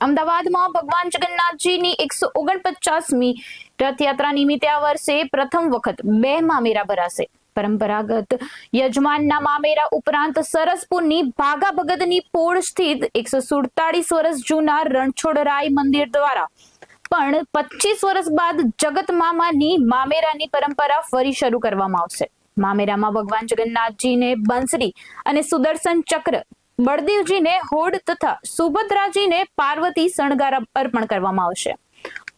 અમદાવાદમાં ભગવાન જગન્નાથજીની 149મી રથયાત્રા નિમિત્તે આ વર્ષે પ્રથમ વખત 2 મામેરા ભરાશે। પરંપરાગત યજમાનના મામેરા ઉપરાંત સરસપુરની ભાગા ભગતની પોળ સ્થિત 147 વર્ષ જૂના રણછોડરાય મંદિર દ્વારા પણ 25 વર્ષ બાદ જગત મામાની મામેરાની પરંપરા ફરી શરૂ કરવામાં આવશે। મામેરામાં ભગવાન જગન્નાથજીને બંસરી અને સુદર્શન ચક્ર, બળદેવજીને હોડ તથા સુભદ્રાજીને પાર્વતી શણગાર અર્પણ કરવામાં આવશે।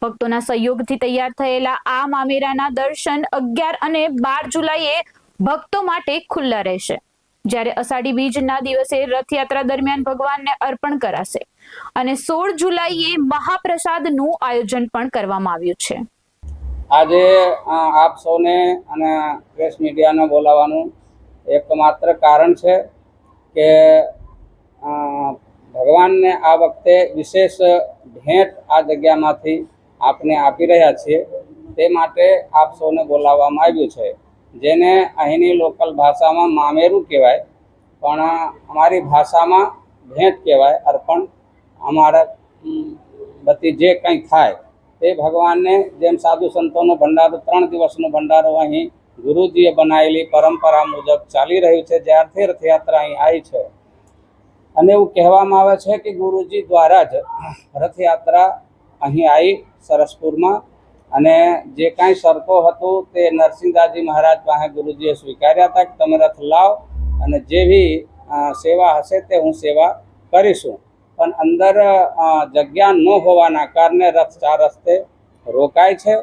ભક્તોના સહયોગથી તૈયાર થયેલા આ મામેરાના દર્શન 11 અને 12 જુલાઈએ ભક્તો માટે ખુલ્લા રહેશે, જ્યારે અષાઢી બીજના દિવસે રથયાત્રા દરમિયાન ભગવાનને અર્પણ કરાશે અને 16 જુલાઈએ મહાપ્રસાદનું આયોજન પણ કરવામાં આવ્યું છે। આજે આપ સૌને અને પ્રેસ મીડિયાને બોલાવવાનું એકમાત્ર કારણ છે કે ભગવાનને આ વખતે વિશેષ ભેટ આ જગ્યામાંથી આપને આપી રહ્યા છીએ, તે માટે આપ સૌને બોલાવવામાં આવ્યું છે, જેને અહીંની લોકલ ભાષામાં મામેરું કહેવાય, પણ અમારી ભાષામાં ભેટ કહેવાય, અર્પણ। અમારા બધી જે કંઈ થાય તે ભગવાનને, જેમ સાધુ સંતોનો ભંડારો 3 દિવસનો ભંડારો અહીં ગુરુજીએ બનાવેલી પરંપરા મુજબ ચાલી રહ્યું છે, જ્યારથી રથયાત્રા અહીં આવી છે। અને એવું કહેવામાં આવે છે કે ગુરુજી દ્વારા જ રથયાત્રા અહીં આવી સરસપુરમાં, અને જે કાંઈ શરતો હતું તે નરસિંહદાસજી મહારાજ પાસે ગુરુજીએ સ્વીકાર્યા હતા કે તમે રથ લાવ અને જેવી સેવા હશે તે હું સેવા કરીશું। પણ અંદર જગ્યા ન હોવાના કારણે રથ 4 રસ્તે રોકાય છે।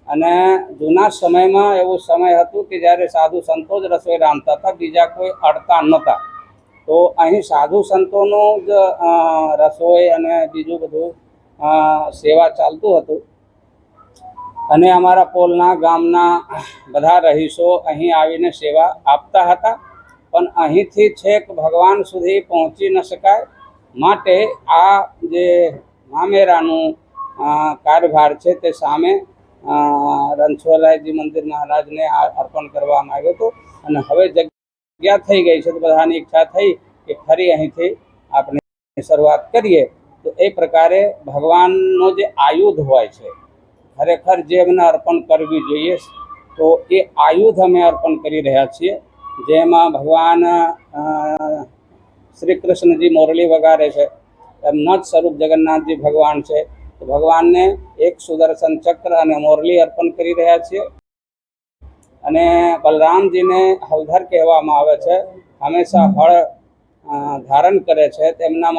અને જૂના સમયમાં એવું સમય હતું કે જ્યારે સાધુ સંતો જ રસોઈ રાંધતા હતા, બીજા કોઈ અડતા નહોતા, તો અહીં સાધુ સંતોનું જ રસોઈ અને બીજું બધું સેવા ચાલતું હતું। અને અમારા પોલના ગામના બધા રહીશો અહીં આવીને સેવા આપતા હતા, પણ અહીંથી છેક ભગવાન સુધી પહોંચી ન શકાય, માટે આ જે મામેરાનું કાર્યભાર છે તે સામે રણછોડરાયજી મંદિર મહારાજને અર્પણ કરવામાં આવ્યું હતું। અને હવે જગ્યા થઈ ગઈ છે, તો બધાની ઈચ્છા થઈ કે ફરી અહીંથી આપણે શરૂઆત કરીએ। તો એ પ્રકારે ભગવાનનો જે આયુધ હોય છે, ખરેખર જે એમને અર્પણ કરવી જોઈએ, તો એ આયુધ અમે અર્પણ કરી રહ્યા છીએ, જેમાં ભગવાન શ્રી કૃષ્ણજી મોરલી વગાડે છે, એમના જ સ્વરૂપ જગન્નાથજી ભગવાન છે, તો ભગવાનને એક સુદર્શન ચક્ર અને મોરલી અર્પણ કરી રહ્યા છીએ। અને બલરામજીને હલધર કહેવામાં આવે છે, હંમેશા હળ ધારણ કરે છે, તેમના